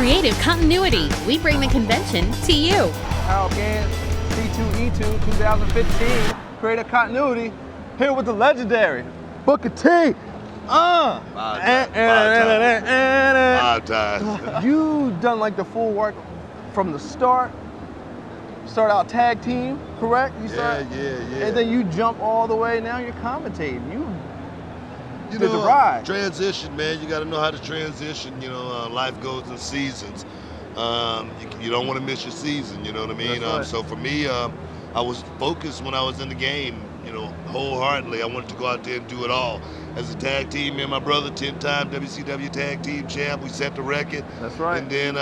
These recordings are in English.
creative continuity. We bring the convention to you. How again, S3E8 2015, creative continuity, here with the legendary Booker T. Five times. You done like the full work from the start. Start out tag team, correct? You start, yeah. And then you jump all the way. Now you're commentating. You You did know, the ride. transition, man. You got to know how to transition. You know, life goes in seasons. You don't want to miss your season. You know what I mean? That's right. So for me, I was focused when I was in the game. You know, wholeheartedly. I wanted to go out there and do it all. As a tag team, me and my brother, 10-time WCW tag team champ, we set the record. That's right. And then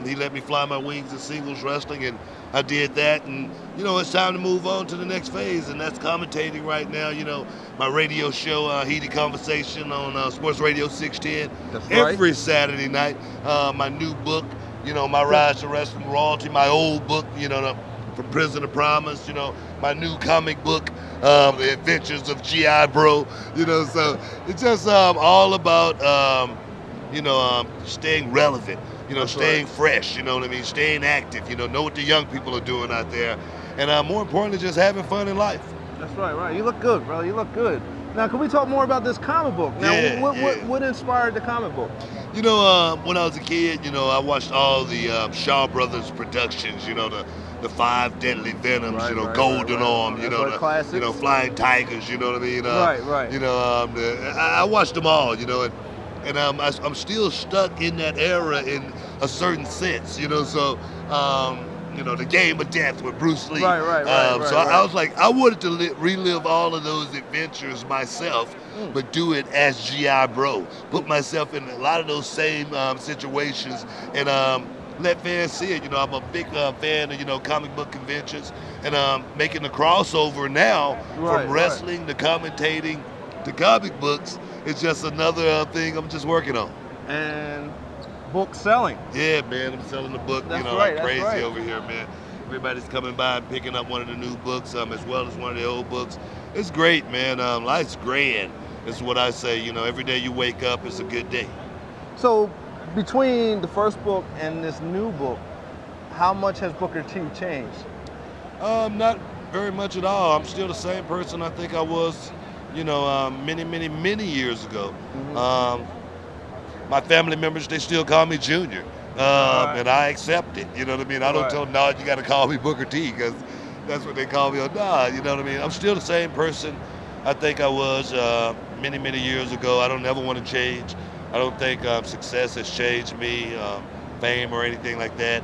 he let me fly my wings in singles wrestling, and I did that. And you know, it's time to move on to the next phase, and that's commentating right now. You know, my radio show, Heated Conversation on Sports Radio 610. That's right. Every Saturday night. My new book, you know, My Rise to Wrestling Royalty. My old book, you know, From Prison to Promise. You know, my new comic book, The Adventures of G.I. Bro. You know, so it's just all about, staying relevant. You know, That's staying right. fresh, you know what I mean? Staying active, you know what the young people are doing out there. And more importantly, just having fun in life. That's right. You look good, brother. You look good. Now, can we talk more about this comic book? Now, Yeah, what inspired the comic book? You know, when I was a kid, you know, I watched all the Shaw Brothers productions, you know, the Five Deadly Venoms, Right, you know, right, Golden right. Arm, you That's know, like classics. you know, Flying Tigers, you know what I mean? Right. You know, I watched them all, you know, and I'm still stuck in that era in a certain sense, you know, so, you know, the Game of Death with Bruce Lee. Right. So I was like, I wanted to relive all of those adventures myself, but do it as G.I. Bro. Put myself in a lot of those same situations and let fans see it. You know, I'm a big fan of, you know, comic book conventions and making the crossover now from wrestling to commentating to comic books. It's just another thing I'm just working on. And book selling. Yeah, man, I'm selling the book, That's you know, right, like that's crazy right. over here, man. Everybody's coming by and picking up one of the new books, as well as one of the old books. It's great, man. Life's grand. That's what I say. You know, every day you wake up, it's a good day. So, between the first book and this new book, how much has Booker T changed? Not very much at all. I'm still the same person I think I was, you know, many years ago. My family members, they still call me Junior. And I accept it, you know what I mean? I don't tell them, no, you got to call me Booker T, because that's what they call me. Nah, you know what I mean? I'm still the same person I think I was many years ago. I don't ever want to change. I don't think success has changed me, fame or anything like that.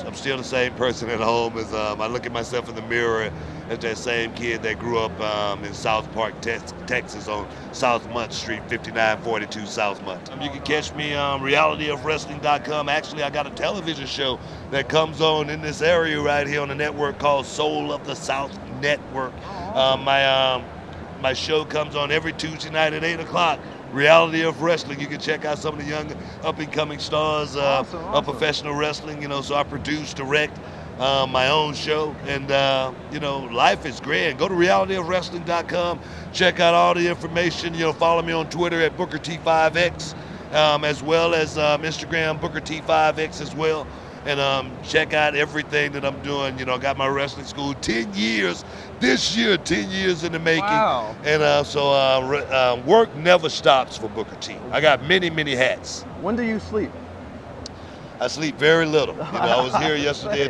I'm still the same person at home as I look at myself in the mirror as that same kid that grew up in South Park, Texas on South Munt Street, 5942 South Munt. You can catch me on realityofwrestling.com. Actually, I got a television show that comes on in this area right here on the network called Soul of the South Network. My show comes on every Tuesday night at 8 o'clock. Reality of Wrestling. You can check out some of the young up-and-coming stars of professional wrestling. You know, so I produce, direct my own show, and you know, life is grand. Go to realityofwrestling.com. Check out all the information. You know, follow me on Twitter at Booker T5X, as well as Instagram Booker T5X as well. And check out everything that I'm doing. You know, I got my wrestling school 10 years this year, 10 years in the making. Wow. And so work never stops for Booker T. I got many hats. When do you sleep? I sleep very little. You know, I was here yesterday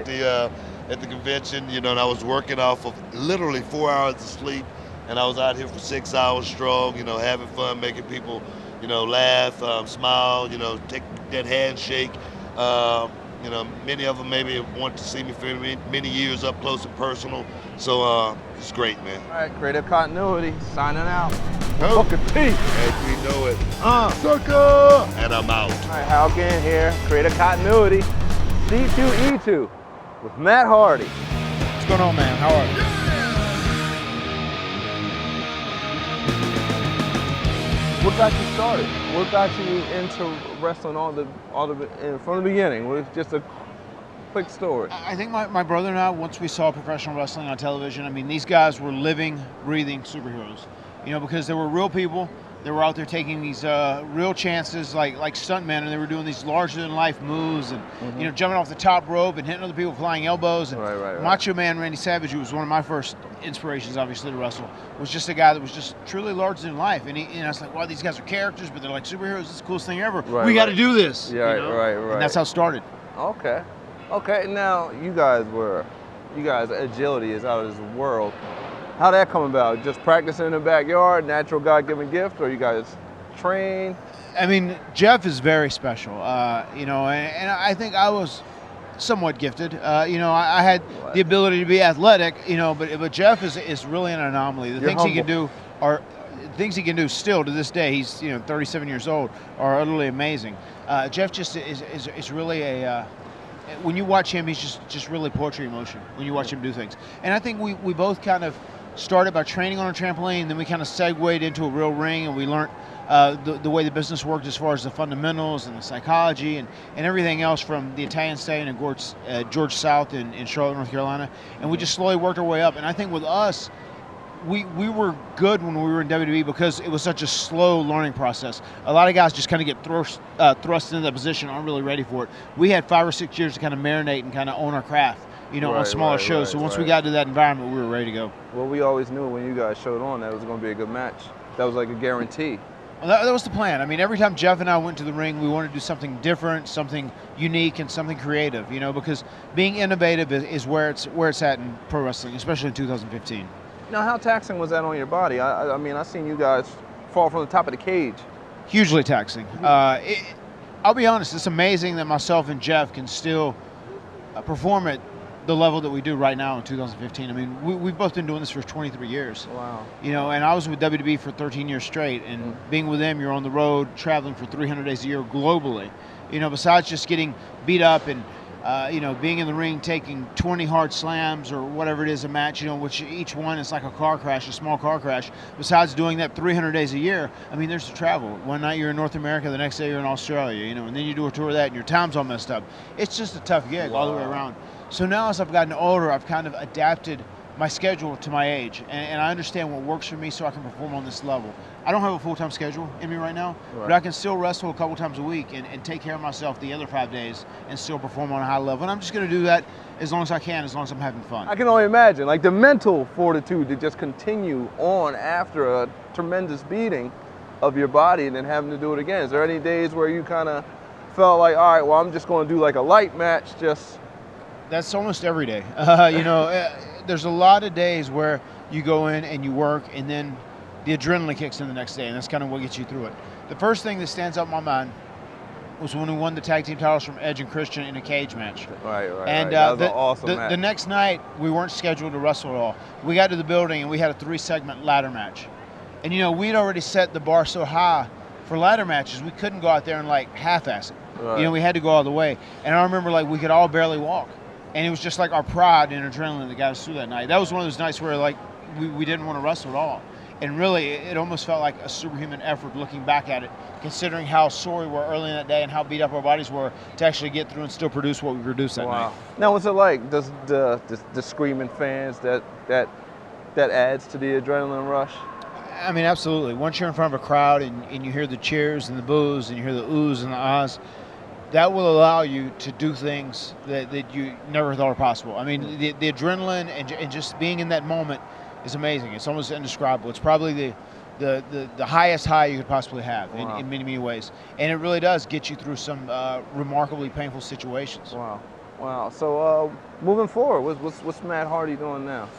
at the convention, you know, and I was working off of literally 4 hours of sleep, and I was out here for 6 hours strong, you know, having fun, making people, you know, laugh, smile, you know, take that handshake. You know, many of them maybe want to see me for many years up close and personal. So it's great, man. All right, creative continuity, signing out. Oh. Booker T. As we know it. Sucker! And I'm out. All right, Hal Gant here, creative continuity, C2E2 with Matt Hardy. What's going on, man? How are you? What got you started? What got you into wrestling from the beginning? Well, it's just a quick story. I think my brother and I, once we saw professional wrestling on television, I mean, these guys were living, breathing superheroes. You know, because they were real people They were out there taking these real chances, like stuntmen, and they were doing these larger-than-life moves, and you know, jumping off the top rope and hitting other people, flying elbows. And Right. Macho Man Randy Savage, who was one of my first inspirations, obviously, to wrestle, was just a guy that was just truly larger than life. And I was like, wow, these guys are characters, but they're like superheroes. It's the coolest thing ever. We got to do this. Yeah, you know? right. And that's how it started. Okay. Now you guys' agility is out of this world. How'd that come about? Just practicing in the backyard, natural God-given gift, or you guys train? I mean, Jeff is very special, you know, and I think I was somewhat gifted. You know, I had the ability to be athletic, you know, but Jeff is really an anomaly. The things he can do are things he can do still to this day. He's 37 years old, are utterly amazing. Jeff just is really a when you watch him, he's just really poetry in motion when you watch him do things. And I think we both kind of started by training on a trampoline, then we kind of segued into a real ring, and we learned the way the business worked as far as the fundamentals and the psychology and everything else from the Italian Stallion and George South in Charlotte, North Carolina. And we just slowly worked our way up. And I think with us, we were good when we were in WWE because it was such a slow learning process. A lot of guys just kind of get thrust into that position, aren't really ready for it. We had 5 or 6 years to kind of marinate and kind of own our craft, on smaller shows. So once we got to that environment, we were ready to go. Well, we always knew when you guys showed on that it was going to be a good match. That was like a guarantee. Well, that was the plan. I mean, every time Jeff and I went to the ring, we wanted to do something different, something unique, and something creative, because being innovative is where it's at in pro wrestling, especially in 2015. Now, how taxing was that on your body? I mean, I seen you guys fall from the top of the cage. Hugely taxing. I'll be honest, it's amazing that myself and Jeff can still perform at the level that we do right now in 2015. I mean, we've both been doing this for 23 years. Wow. And I was with WWE for 13 years straight, and being with them, you're on the road, traveling for 300 days a year globally. Besides just getting beat up and, being in the ring, taking 20 hard slams or whatever it is, a match, which each one is like a car crash, a small car crash. Besides doing that 300 days a year, I mean, there's the travel. One night you're in North America, the next day you're in Australia, and then you do a tour of that and your time's all messed up. It's just a tough gig all the way around. So now as I've gotten older, I've kind of adapted my schedule to my age, and I understand what works for me so I can perform on this level. I don't have a full-time schedule in me right now, but I can still wrestle a couple times a week and take care of myself the other 5 days and still perform on a high level. And I'm just going to do that as long as I can, as long as I'm having fun. I can only imagine, like the mental fortitude to just continue on after a tremendous beating of your body and then having to do it again. Is there any days where you kind of felt like, all right, well, I'm just going to do like a light match, just... That's almost every day. There's a lot of days where you go in and you work, and then the adrenaline kicks in the next day, and that's kind of what gets you through it. The first thing that stands out in my mind was when we won the tag team titles from Edge and Christian in a cage match. Right. And that was an awesome match. The next night, we weren't scheduled to wrestle at all. We got to the building, and we had a 3-segment ladder match. And, we'd already set the bar so high for ladder matches, we couldn't go out there and, half-ass it. Right. We had to go all the way. And I remember, we could all barely walk. And it was just like our pride and adrenaline that got us through that night. That was one of those nights where we didn't want to wrestle at all. And really, it almost felt like a superhuman effort looking back at it, considering how sore we were early in that day and how beat up our bodies were to actually get through and still produce what we produced that night. Now, what's it like? Does the screaming fans, that adds to the adrenaline rush? I mean, absolutely. Once you're in front of a crowd and you hear the cheers and the boos and you hear the oohs and the ahs, that will allow you to do things that you never thought were possible. I mean, the adrenaline and just being in that moment is amazing. It's almost indescribable. It's probably the highest high you could possibly have in many, many ways. And it really does get you through some remarkably painful situations. Wow. So moving forward, what's Matt Hardy doing now?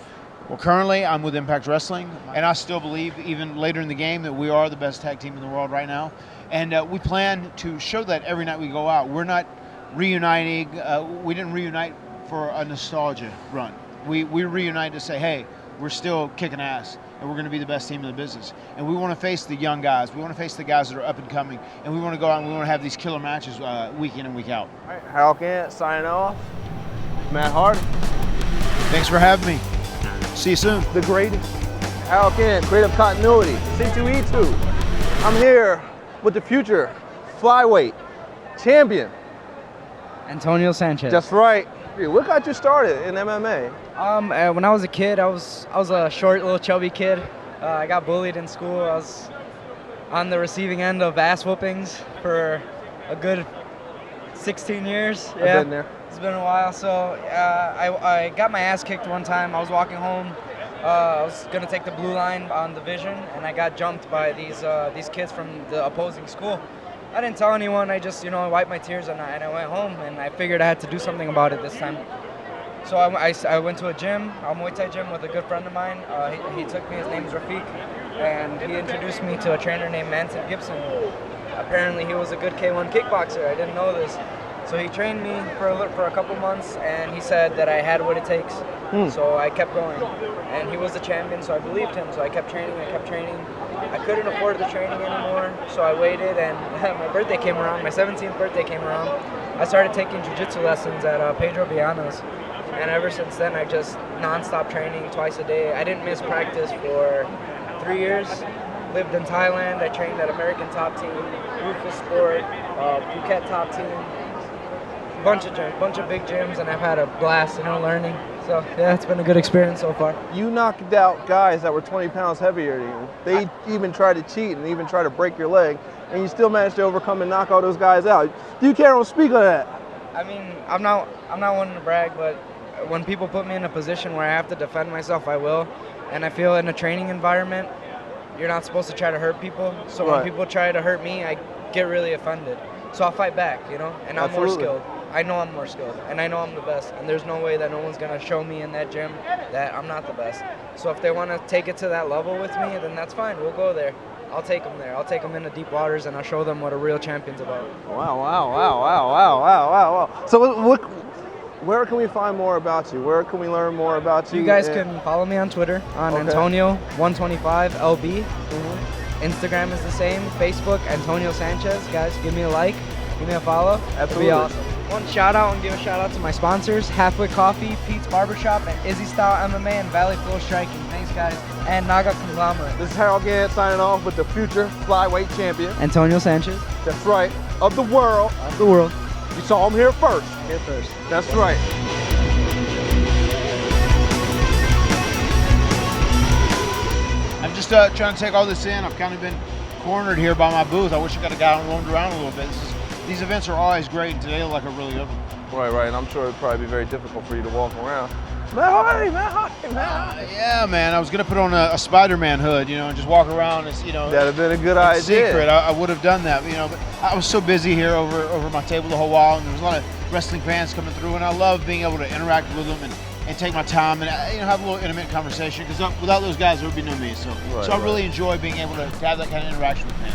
Well, currently I'm with Impact Wrestling, and I still believe even later in the game that we are the best tag team in the world right now. And we plan to show that every night we go out. We're not reuniting. We didn't reunite for a nostalgia run. We reunited to say, hey, we're still kicking ass, and we're going to be the best team in the business. And we want to face the young guys. We want to face the guys that are up and coming. And we want to go out and we want to have these killer matches week in and week out. All right, Harold Gant signing off. Matt Hardy. Thanks for having me. See you soon. The greatest. Harold Gant, creative continuity. S3E8. I'm here with the future flyweight champion, Antonio Sanchez. That's right. What got you started in MMA? When I was a kid, I was a short, little chubby kid. I got bullied in school. I was on the receiving end of ass whoopings for a good 16 years. I've been there. It's been a while. So I got my ass kicked one time. I was walking home. I was gonna take the blue line on division, and I got jumped by these kids from the opposing school. I didn't tell anyone. I just, wiped my tears and I went home, and I figured I had to do something about it this time. So I went to a gym, a Muay Thai gym with a good friend of mine. He took me. His name is Rafiq, and he introduced me to a trainer named Manson Gibson. Apparently, he was a good K1 kickboxer. I didn't know this. So he trained me for a couple months, and he said that I had what it takes. So I kept going, and he was the champion, so I believed him. So I kept training. I couldn't afford the training anymore, so I waited, and my birthday came around. My 17th birthday came around. I started taking jiu-jitsu lessons at Pedro Viana's, and ever since then, I just non-stop training twice a day. I didn't miss practice for 3 years. Lived in Thailand. I trained at American Top Team, Rufus Sport, Phuket Top Team. Bunch of big gyms, and I've had a blast, learning. So yeah, it's been a good experience so far. You knocked out guys that were 20 pounds heavier than you. They even tried to cheat and even try to break your leg, and you still managed to overcome and knock all those guys out. You can't speak on that. I mean, I'm not wanting to brag, but when people put me in a position where I have to defend myself, I will. And I feel in a training environment, you're not supposed to try to hurt people. So when people try to hurt me, I get really offended. So I'll fight back, and I'm more skilled. I know I'm more skilled, and I know I'm the best, and there's no way that no one's going to show me in that gym that I'm not the best. So if they want to take it to that level with me, then that's fine. We'll go there. I'll take them there. I'll take them into deep waters, and I'll show them what a real champion's about. Wow. So where can we find more about you? Where can we learn more about you? You guys can follow me on Twitter on Antonio125LB. Instagram is the same. Facebook, Antonio Sanchez. Guys, give me a like. Give me a follow. Absolutely. It'll be awesome. One shout out and give a shout out to my sponsors, Halfway Coffee, Pete's Barbershop, and Izzy Style MMA and Valley Flow Striking. Thanks, guys. And Naga Conglomerate. This is Harold Gant signing off with the future flyweight champion. Antonio Sanchez. That's right. Of the world. You saw him here first. That's right. I'm just trying to take all this in. I've kind of been cornered here by my booth. I wish I could have got roamed around a little bit. These events are always great, and today look like a really good one. Right. And I'm sure it'd probably be very difficult for you to walk around. Yeah, man. I was gonna put on a Spider-Man hood, and just walk around as That'd have been a good idea. Secret. I would have done that, but I was so busy here over my table the whole while, and there was a lot of wrestling fans coming through, and I love being able to interact with them and take my time and have a little intimate conversation, because without those guys there would be no me. So I really enjoy being able to have that kind of interaction with fans.